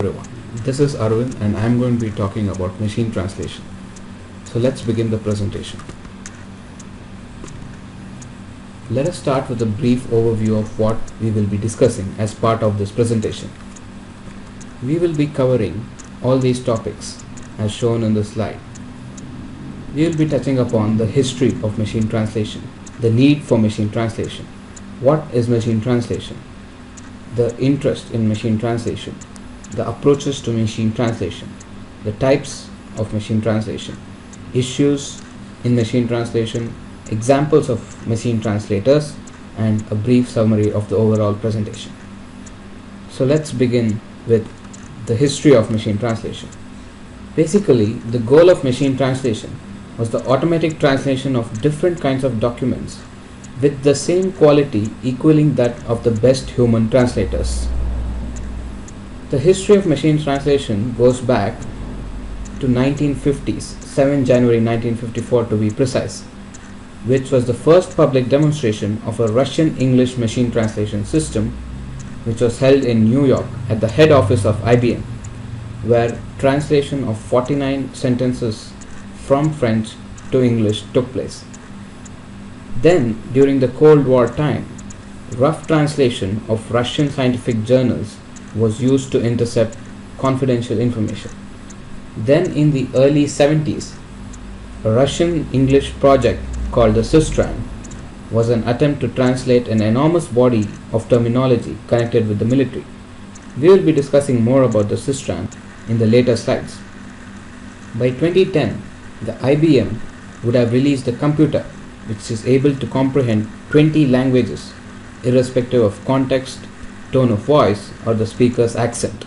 Everyone, this is Arvind and I'm going to be talking about machine translation. So let's begin the presentation. Let us start with a brief overview of what we will be discussing as part of this presentation. We will be covering all these topics as shown in the slide. We will be touching upon the history of machine translation, the need for machine translation, what is machine translation, the interest in machine translation, the approaches to machine translation, the types of machine translation, issues in machine translation, examples of machine translators, and a brief summary of the overall presentation. So let's begin with the history of machine translation. Basically, the goal of machine translation was the automatic translation of different kinds of documents with the same quality equaling that of the best human translators. The history of machine translation goes back to 1950s, 7 January 1954 to be precise, which was the first public demonstration of a Russian English machine translation system, which was held in New York at the head office of IBM, where translation of 49 sentences from French to English took place. Then, during the Cold War time, rough translation of Russian scientific journals was used to intercept confidential information. Then in the early 70s, a Russian English project called the Systran was an attempt to translate an enormous body of terminology connected with the military. We will be discussing more about the Systran in the later slides. By 2010, the IBM would have released a computer which is able to comprehend 20 languages irrespective of context, tone of voice, or the speaker's accent.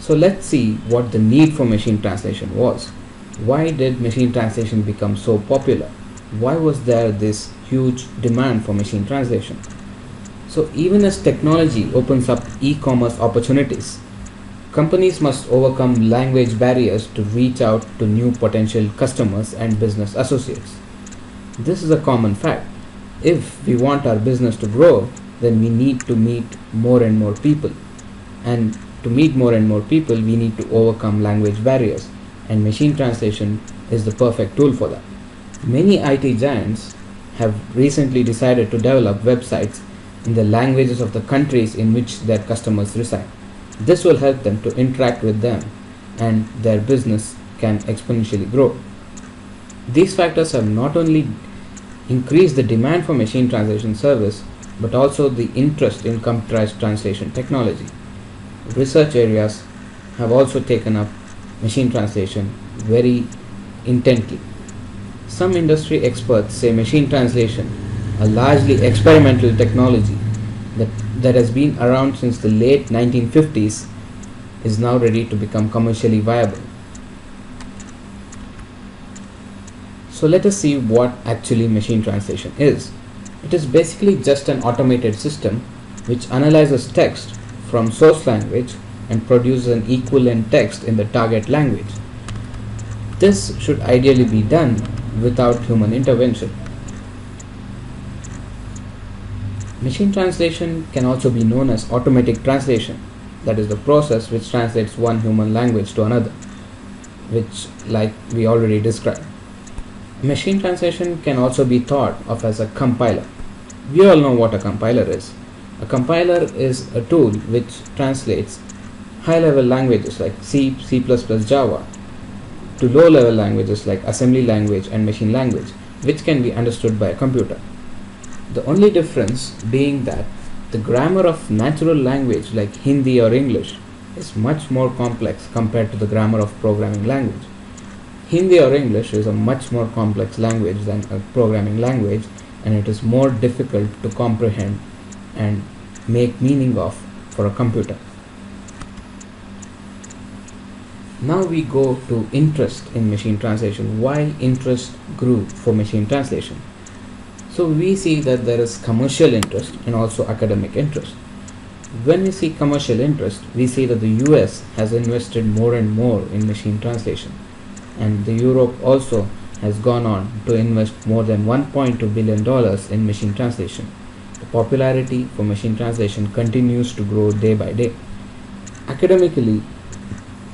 So let's see what the need for machine translation was. Why did machine translation become so popular? Why was there this huge demand for machine translation? So even as technology opens up e-commerce opportunities, companies must overcome language barriers to reach out to new potential customers and business associates. This is a common fact. If we want our business to grow, then we need to meet more and more people. And to meet more and more people, we need to overcome language barriers. And machine translation is the perfect tool for that. Many IT giants have recently decided to develop websites in the languages of the countries in which their customers reside. This will help them to interact with them and their business can exponentially grow. These factors have not only increased the demand for machine translation service but also the interest in computerized translation technology. Research areas have also taken up machine translation very intently. Some industry experts say machine translation, a largely experimental technology that has been around since the late 1950s, is now ready to become commercially viable. So let us see what actually machine translation is. It is basically just an automated system which analyzes text from source language and produces an equivalent text in the target language. This should ideally be done without human intervention. Machine translation can also be known as automatic translation, that is the process which translates one human language to another, which like we already described. Machine translation can also be thought of as a compiler. We all know what a compiler is. A compiler is a tool which translates high-level languages like C, C++, Java to low-level languages like assembly language and machine language, which can be understood by a computer. The only difference being that the grammar of natural language like Hindi or English is much more complex compared to the grammar of programming language. Hindi or English is a much more complex language than a programming language, and it is more difficult to comprehend and make meaning of for a computer. Now we go to interest in machine translation. Why interest grew for machine translation? So we see that there is commercial interest and also academic interest. When we see commercial interest, we see that the US has invested more and more in machine translation, and the Europe also has gone on to invest more than $1.2 billion in machine translation. The popularity for machine translation continues to grow day by day. Academically,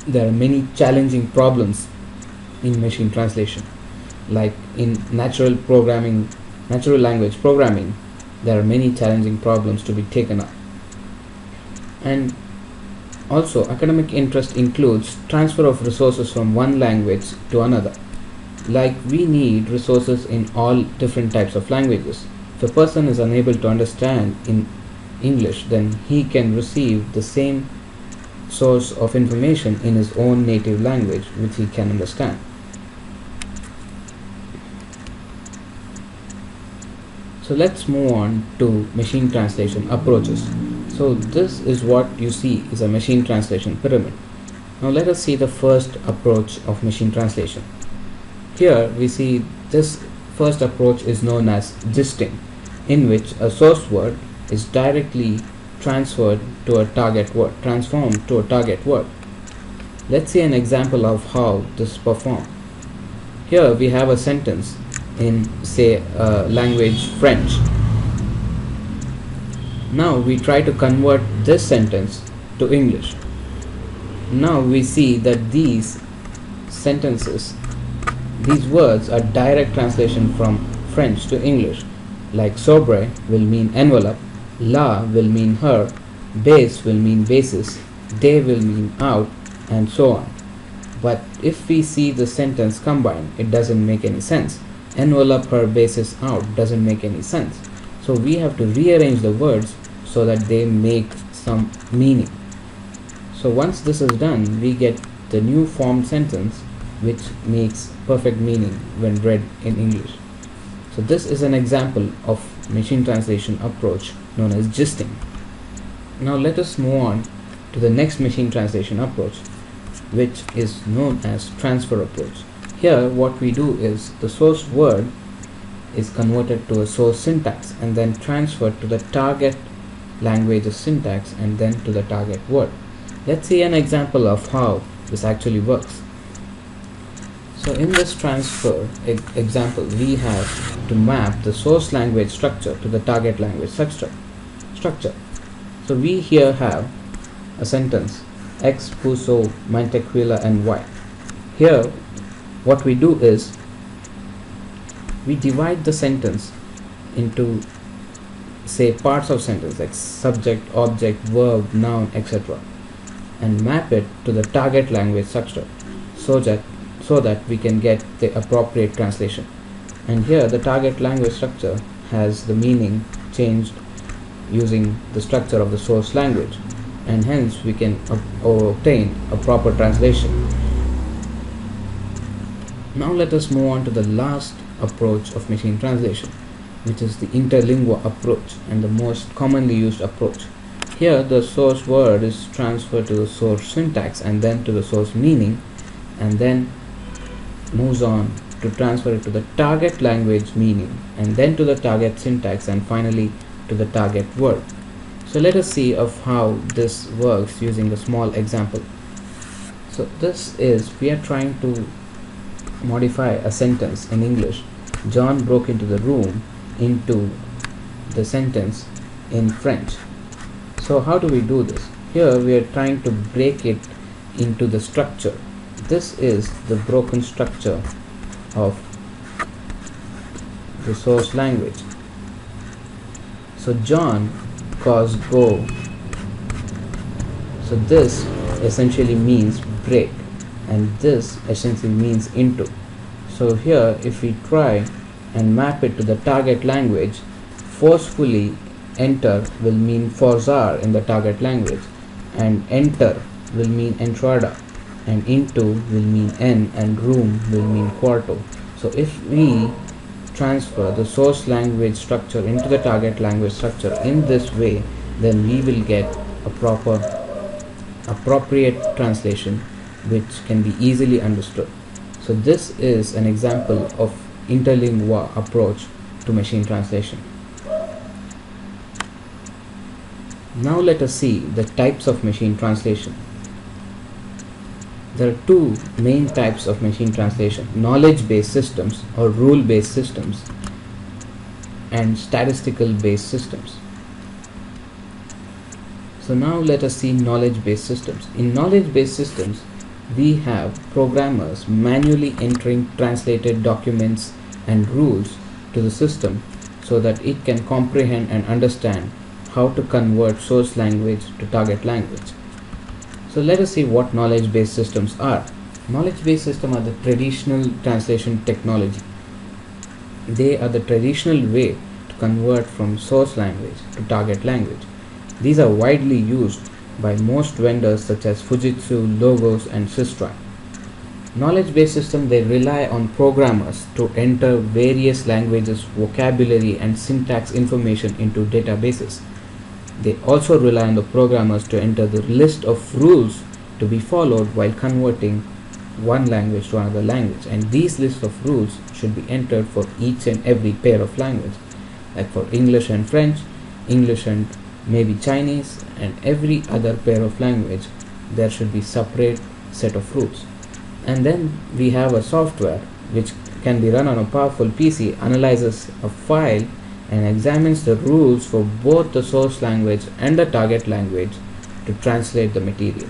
there are many challenging problems in machine translation. Like in natural language programming, there are many challenging problems to be taken up. And also, academic interest includes transfer of resources from one language to another. Like we need resources in all different types of languages. If a person is unable to understand in English, then he can receive the same source of information in his own native language which he can understand. So let's move on to machine translation approaches. So this is what you see is a machine translation pyramid. Now let us see the first approach of machine translation. Here we see this first approach is known as gisting, in which a source word is directly transformed to a target word. Let's see an example of how this is performed. Here we have a sentence in, say, language French. Now we try to convert this sentence to English. Now we see that these words are direct translation from French to English. Like sobre will mean envelope, la will mean her, base will mean basis, day will mean out, and so on. But if we see the sentence combined, it doesn't make any sense. Envelope, her, basis, out doesn't make any sense. So we have to rearrange the words so that they make some meaning. So once this is done, we get the new formed sentence which makes perfect meaning when read in English. So this is an example of machine translation approach known as gisting. Now let us move on to the next machine translation approach, which is known as transfer approach. Here what we do is the source word is converted to a source syntax and then transferred to the target language's syntax and then to the target word. Let's see an example of how this actually works. So in this transfer example, we have to map the source language structure to the target language structure. So we here have a sentence, X puso mantequilla and Y. Here what we do is we divide the sentence into, say, parts of sentence like subject, object, verb, noun, etc. and map it to the target language structure so that we can get the appropriate translation. And here the target language structure has the meaning changed using the structure of the source language, and hence we can obtain a proper translation. Now let us move on to the last approach of machine translation, which is the interlingua approach and the most commonly used approach. Here the source word is transferred to the source syntax and then to the source meaning, and then moves on to transfer it to the target language meaning and then to the target syntax and finally to the target word. So let us see of how this works using a small example. So this is, we are trying to modify a sentence in English. John broke into the room into the sentence in French. So how do we do this? Here we are trying to break it into the structure. This is the broken structure of the source language. So John caused go. So this essentially means break, and this essentially means into. So here if we try and map it to the target language, forcefully enter will mean forzar in the target language, and enter will mean entrada, and into will mean en, and room will mean quarto. So if we transfer the source language structure into the target language structure in this way, then we will get a proper appropriate translation which can be easily understood. So this is an example of interlingua approach to machine translation. Now let us see the types of machine translation. There are two main types of machine translation: knowledge-based systems or rule-based systems and statistical-based systems. So now let us see knowledge-based systems. In knowledge-based systems, we have programmers manually entering translated documents and rules to the system so that it can comprehend and understand how to convert source language to target language. So let us see what knowledge-based systems are. Knowledge-based systems are the traditional translation technology. They are the traditional way to convert from source language to target language. These are widely used by most vendors such as Fujitsu, Logos and Systra. Knowledge-based systems, they rely on programmers to enter various languages, vocabulary and syntax information into databases. They also rely on the programmers to enter the list of rules to be followed while converting one language to another language, and these lists of rules should be entered for each and every pair of language, like for English and French, English and maybe Chinese, and every other pair of language there should be separate set of rules. And then we have a software which can be run on a powerful PC, analyzes a file and examines the rules for both the source language and the target language to translate the material.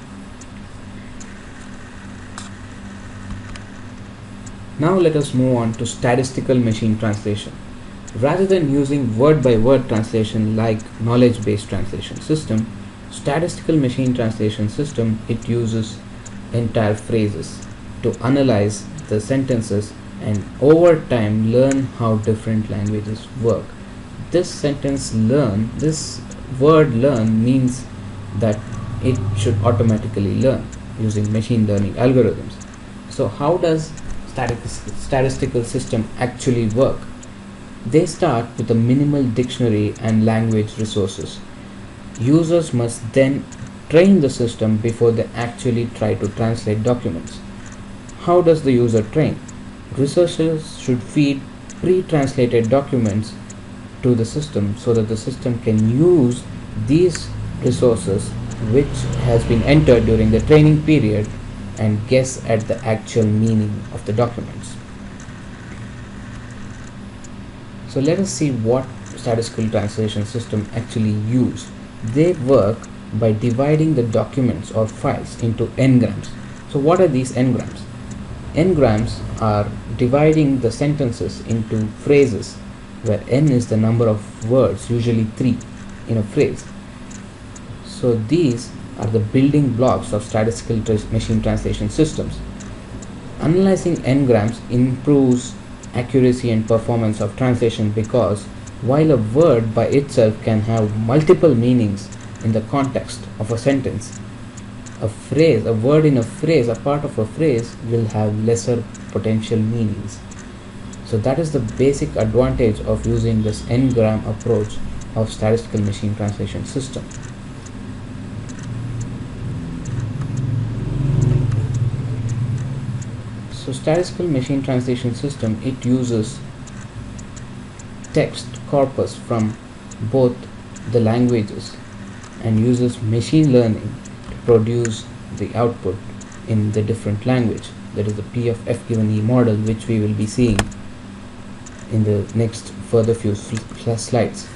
Now let us move on to statistical machine translation. Rather than using word-by-word translation like knowledge-based translation system, statistical machine translation system, it uses entire phrases to analyze the sentences and over time learn how different languages work. This word learn means that it should automatically learn using machine learning algorithms. So how does statistical system actually work? They start with a minimal dictionary and language resources. Users must then train the system before they actually try to translate documents. How does the user train? Researchers should feed pre-translated documents to the system so that the system can use these resources which has been entered during the training period and guess at the actual meaning of the documents. So let us see what statistical translation system actually use. They work by dividing the documents or files into n-grams. So what are these n-grams? N-grams are dividing the sentences into phrases where n is the number of words, usually 3 in a phrase. So these are the building blocks of statistical machine translation systems. Analyzing n-grams improves accuracy and performance of translation because while a word by itself can have multiple meanings in the context of a sentence, a word in a phrase, a part of a phrase will have lesser potential meanings. So that is the basic advantage of using this n-gram approach of statistical machine translation system. So statistical machine translation system, it uses text corpus from both the languages and uses machine learning to produce the output in the different language. That is the P of F given E model, which we will be seeing in the next further few slides.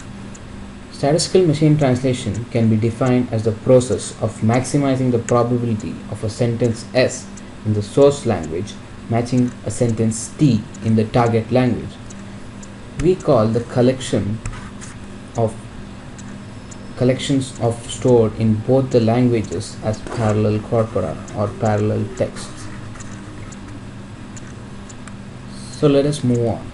Statistical machine translation can be defined as the process of maximizing the probability of a sentence S in the source language matching a sentence T in the target language. We call the collections of stored in both the languages as parallel corpora or parallel texts. So let us move on.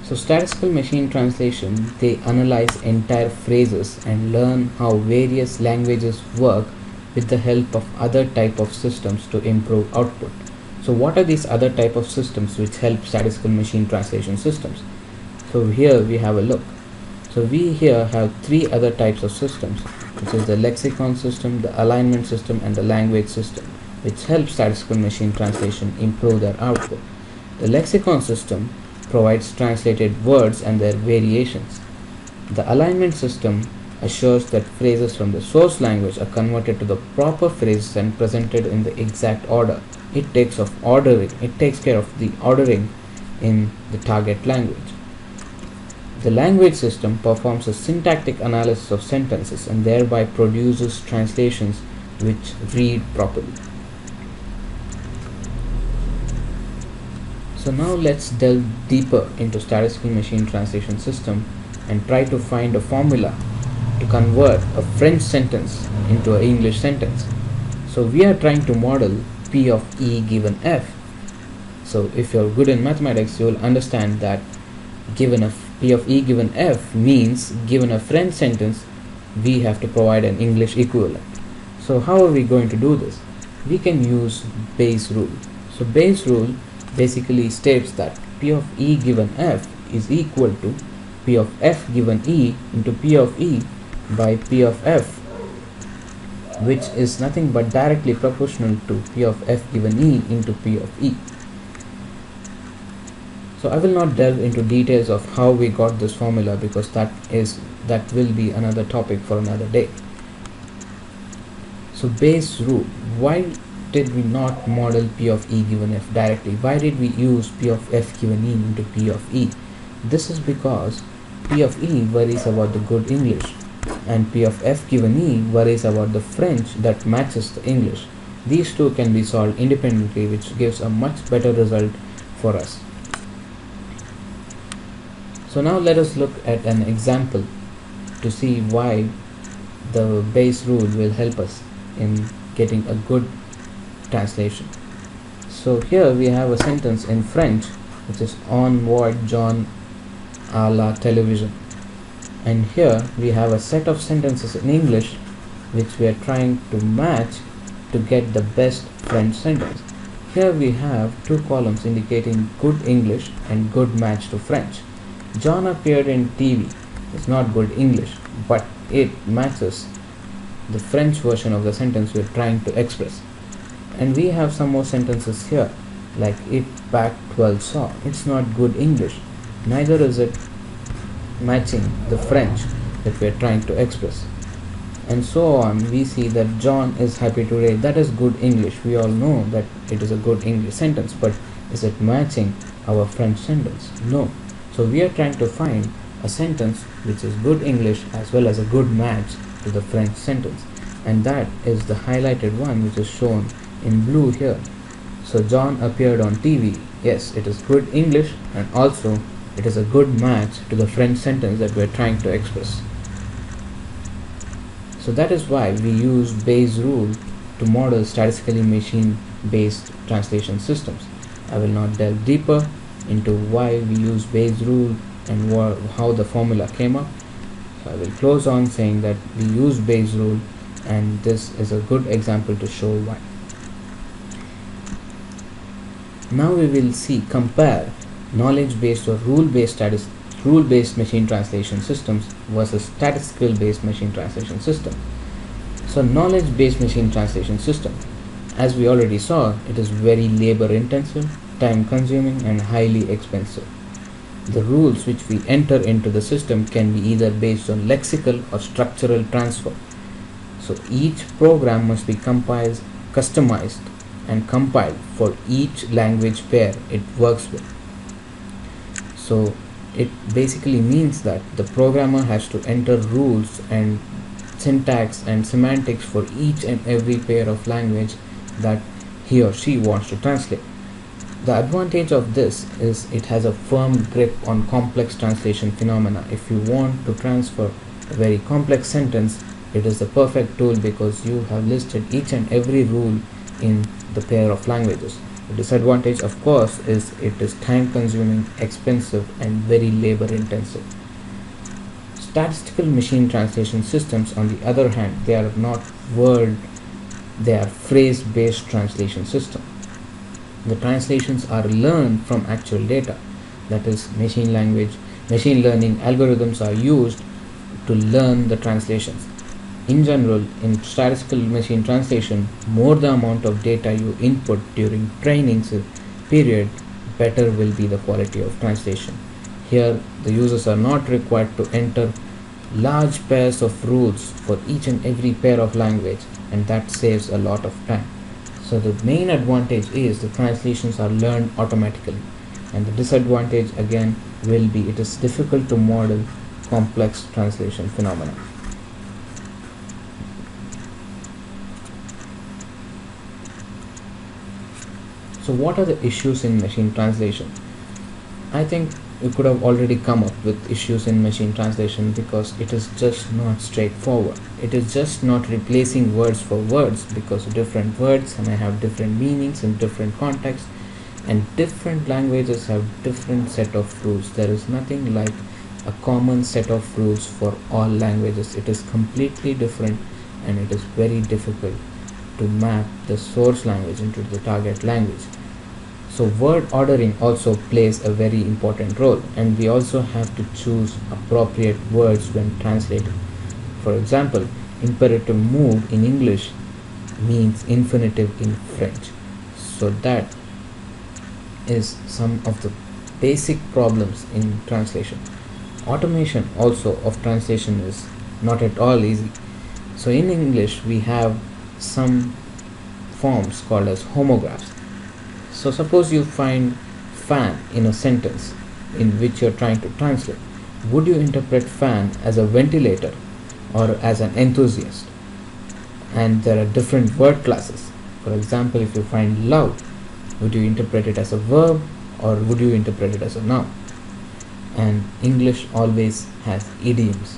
So statistical machine translation, they analyze entire phrases and learn how various languages work with the help of other type of systems to improve output. So what are these other type of systems which help statistical machine translation systems? So here we have a look. So we here have 3 other types of systems, which is the lexicon system, the alignment system and the language system, which help statistical machine translation improve their output. The lexicon system provides translated words and their variations. The alignment system assures that phrases from the source language are converted to the proper phrases and presented in the exact order. It takes care of the ordering in the target language. The language system performs a syntactic analysis of sentences and thereby produces translations which read properly. So now let's delve deeper into statistical machine translation system and try to find a formula to convert a French sentence into an English sentence. So we are trying to model P of E given F. So if you're good in mathematics, you will understand that given a P of E given F means given a French sentence, we have to provide an English equivalent. So how are we going to do this? We can use Bayes' rule. So Bayes' rule basically states that P of E given F is equal to P of F given E into P of E by P of F, which is nothing but directly proportional to P of F given E into P of E. So I will not delve into details of how we got this formula because that will be another topic for another day. So Bayes' rule, why did we not model P of E given F directly? Why did we use P of F given E into P of E? This is because P of E worries about the good English and P of F given E worries about the French that matches the English. These two can be solved independently, which gives a much better result for us. So now let us look at an example to see why the Bayes' rule will help us in getting a good translation. So here we have a sentence in French which is "On voit John à la télévision," and here we have a set of sentences in English which we are trying to match to get the best French sentence. Here we have two columns indicating good English and good match to French. John appeared in TV is not good English, but it matches the French version of the sentence we are trying to express. And we have some more sentences here, like "It packed 12 saw." It's not good English, neither is it matching the French that we are trying to express. And so on, we see that John is happy today. That is good English. We all know that it is a good English sentence, but is it matching our French sentence? No. So we are trying to find a sentence which is good English as well as a good match to the French sentence, and that is the highlighted one which is shown in blue here. So John appeared on TV. Yes, it is good English and also it is a good match to the French sentence that we are trying to express. So that is why we use Bayes' rule to model statistically machine-based translation systems. I will not delve deeper into why we use Bayes' rule and how the formula came up. So I will close on saying that we use Bayes' rule, and this is a good example to show why. Now we will compare knowledge-based or rule-based machine translation systems versus statistical-based machine translation system. So knowledge-based machine translation system, as we already saw, it is very labor-intensive, time-consuming, and highly expensive. The rules which we enter into the system can be either based on lexical or structural transfer. So each program must be customized and compiled for each language pair it works with. So it basically means that the programmer has to enter rules and syntax and semantics for each and every pair of language that he or she wants to translate. The advantage of this is it has a firm grip on complex translation phenomena. If you want to transfer a very complex sentence, it is the perfect tool because you have listed each and every rule in the pair of languages. The disadvantage, of course, is it is time consuming, expensive, and very labor intensive. Statistical machine translation systems, on the other hand, they are not they are phrase based translation systems. The translations are learned from actual data, that is, machine learning algorithms are used to learn the translations. In general, in statistical machine translation, more the amount of data you input during training period, better will be the quality of translation. Here, the users are not required to enter large pairs of rules for each and every pair of language, and that saves a lot of time. So the main advantage is the translations are learned automatically, and the disadvantage again will be it is difficult to model complex translation phenomena. So what are the issues in machine translation? I think you could have already come up with issues in machine translation because it is just not straightforward. It is just not replacing words for words, because different words may have different meanings in different contexts, and different languages have different set of rules. There is nothing like a common set of rules for all languages. It is completely different, and it is very difficult to map the source language into the target language. So word ordering also plays a very important role, and we also have to choose appropriate words when translating. For example, imperative mood in English means infinitive in French. So that is some of the basic problems in translation. Automation also of translation is not at all easy. So in English we have some forms called as homographs. So suppose you find fan in a sentence in which you're trying to translate. Would you interpret fan as a ventilator or as an enthusiast? And there are different word classes. For example, if you find love, would you interpret it as a verb or would you interpret it as a noun? And English always has idioms,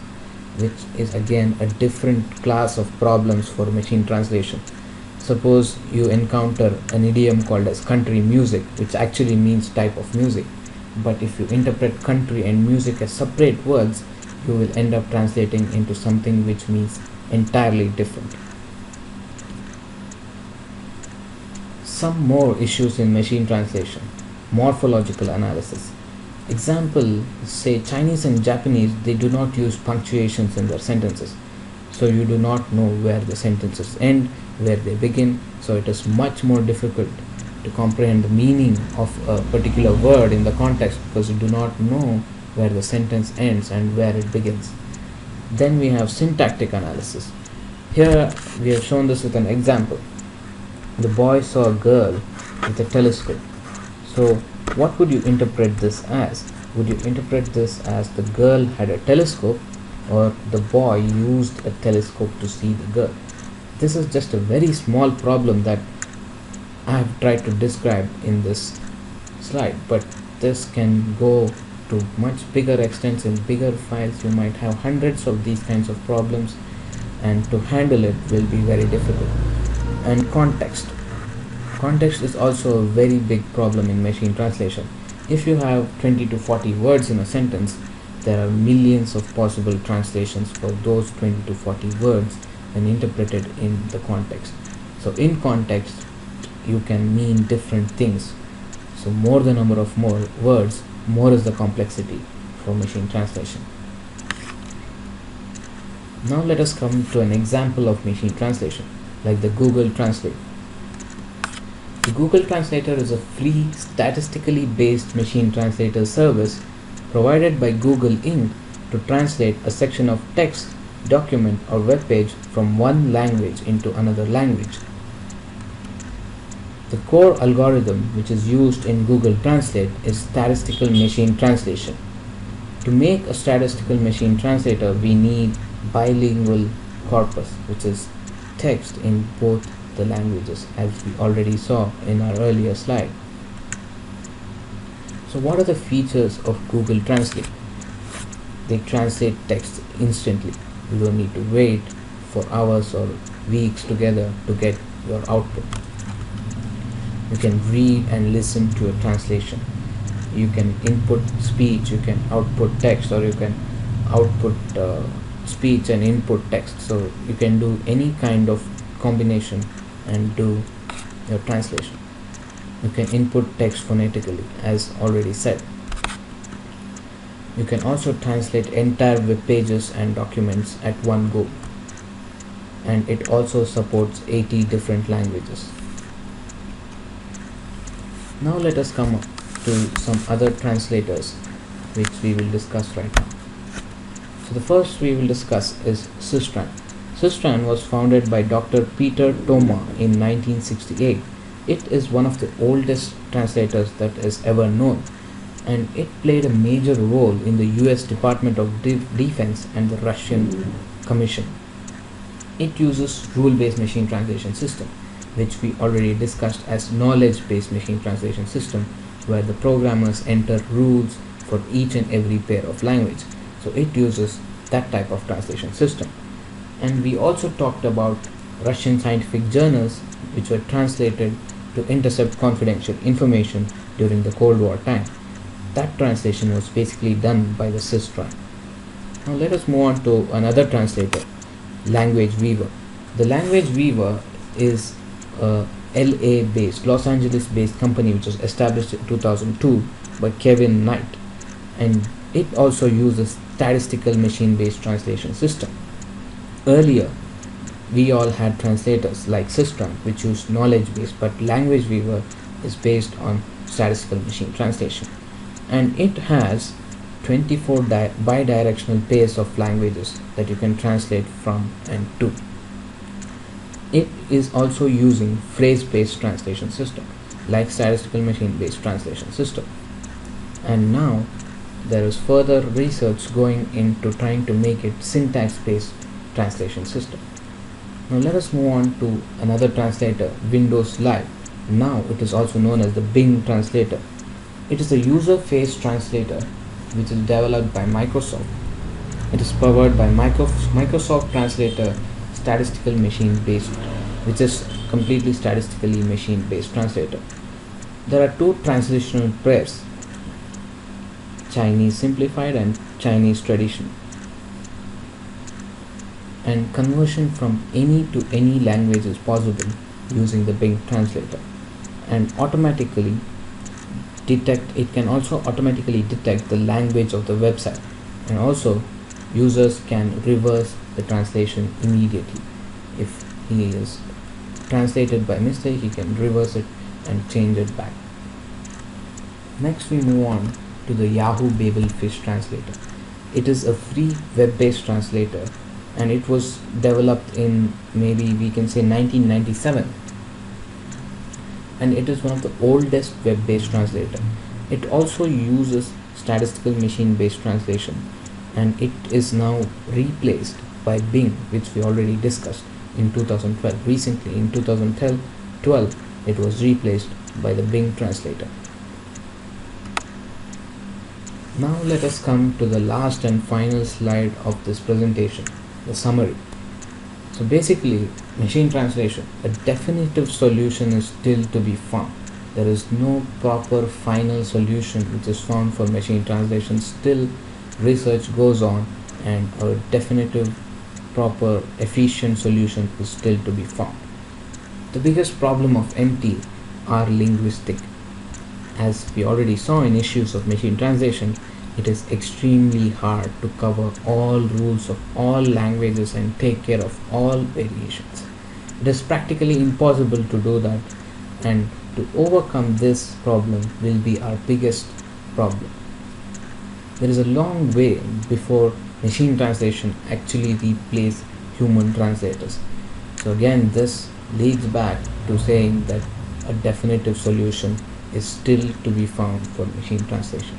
which is again a different class of problems for machine translation. Suppose you encounter an idiom called as country music, which actually means type of music. But if you interpret country and music as separate words, you will end up translating into something which means entirely different. Some more issues in machine translation. Morphological analysis. Example, say Chinese and Japanese, they do not use punctuations in their sentences. So you do not know where the sentences end, where they begin. So it is much more difficult to comprehend the meaning of a particular word in the context, because you do not know where the sentence ends and where it begins. Then we have syntactic analysis. Here we have shown this with an example. The boy saw a girl with a telescope. So what would you interpret this as? Would you interpret this as the girl had a telescope, or the boy used a telescope to see the girl? This is just a very small problem that I have tried to describe in this slide, but this can go to much bigger extents in bigger files. You might have hundreds of these kinds of problems, and to handle it will be very difficult. And context. Context is also a very big problem in machine translation. If you have 20 to 40 words in a sentence, there are millions of possible translations for those 20 to 40 words when interpreted in the context. So in context, you can mean different things. So more the number of more words, more is the complexity for machine translation. Now let us come to an example of machine translation, like the Google Translate. The Google Translator is a free, statistically based machine translator service provided by Google Inc. to translate a section of text, document, or web page from one language into another language. The core algorithm which is used in Google Translate is statistical machine translation. To make a statistical machine translator, we need bilingual corpus, which is text in both the languages, as we already saw in our earlier slide. So what are the features of Google Translate? They translate text instantly. You don't need to wait for hours or weeks together to get your output. You can read and listen to a translation. You can input speech, you can output text, or you can output speech and input text. So you can do any kind of combination and do your translation. You can input text phonetically, as already said. You can also translate entire web pages and documents at one go. And it also supports 80 different languages. Now let us come to some other translators which we will discuss right now. So the first we will discuss is Systran. Systran was founded by Dr. Peter Thoma in 1968. It is one of the oldest translators that is ever known. and it played a major role in the US Department of Defense and the Russian Commission. It uses rule-based machine translation system, which we already discussed as knowledge-based machine translation system, where the programmers enter rules for each and every pair of language. So it uses that type of translation system. And we also talked about Russian scientific journals which were translated to intercept confidential information during the Cold War time. That translation was basically done by the Systran. Now let us move on to another translator, Language Weaver. The Language Weaver is a LA based, Los Angeles based company which was established in 2002 by Kevin Knight, and it also uses statistical machine based translation system. Earlier we all had translators like Systran which use knowledge based, but Language Weaver is based on statistical machine translation, and it has 24 bidirectional pairs of languages that you can translate from and to. It is also using phrase-based translation system like statistical machine-based translation system. And now there is further research going into trying to make it syntax-based translation system. Now let us move on to another translator, Windows Live. Now it is also known as the Bing translator. It is a user-face translator which is developed by Microsoft. It is powered by Microsoft Translator statistical machine based, which is completely statistically machine based translator. There are two translational pairs, Chinese simplified and Chinese traditional, and conversion from any to any language is possible using the Bing translator, and it can also automatically detect the language of the website, and also users can reverse the translation immediately. If he is translated by mistake, he can reverse it and change it back. Next we move on to the Yahoo Babelfish translator. It is a free web-based translator, and it was developed in maybe we can say 1997, and it is one of the oldest web-based translator. It also uses statistical machine-based translation, and it is now replaced by Bing, which we already discussed in 2012. Recently in 2012 it was replaced by the Bing translator. Now let us come to the last and final slide of this presentation, the summary. So basically, machine translation, a definitive solution is still to be found. There is no proper final solution which is found for machine translation. Still research goes on, and a definitive, proper, efficient solution is still to be found. The biggest problem of MT are linguistic. As we already saw in issues of machine translation, it is extremely hard to cover all rules of all languages and take care of all variations. It is practically impossible to do that, and to overcome this problem will be our biggest problem. There is a long way before machine translation actually replaces human translators. So again, this leads back to saying that a definitive solution is still to be found for machine translation.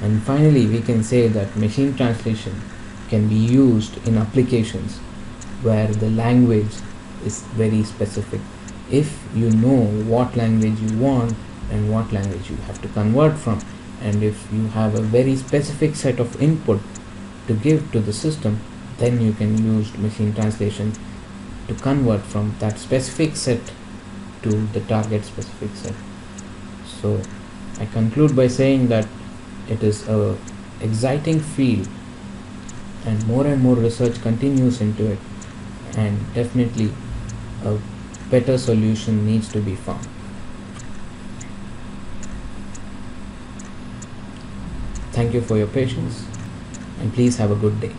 And finally, we can say that machine translation can be used in applications where the language is very specific. If you know what language you want and what language you have to convert from, and if you have a very specific set of input to give to the system, then you can use machine translation to convert from that specific set to the target specific set. So I conclude by saying that it is a exciting field, and more research continues into it, and definitely a better solution needs to be found. Thank you for your patience, and please have a good day.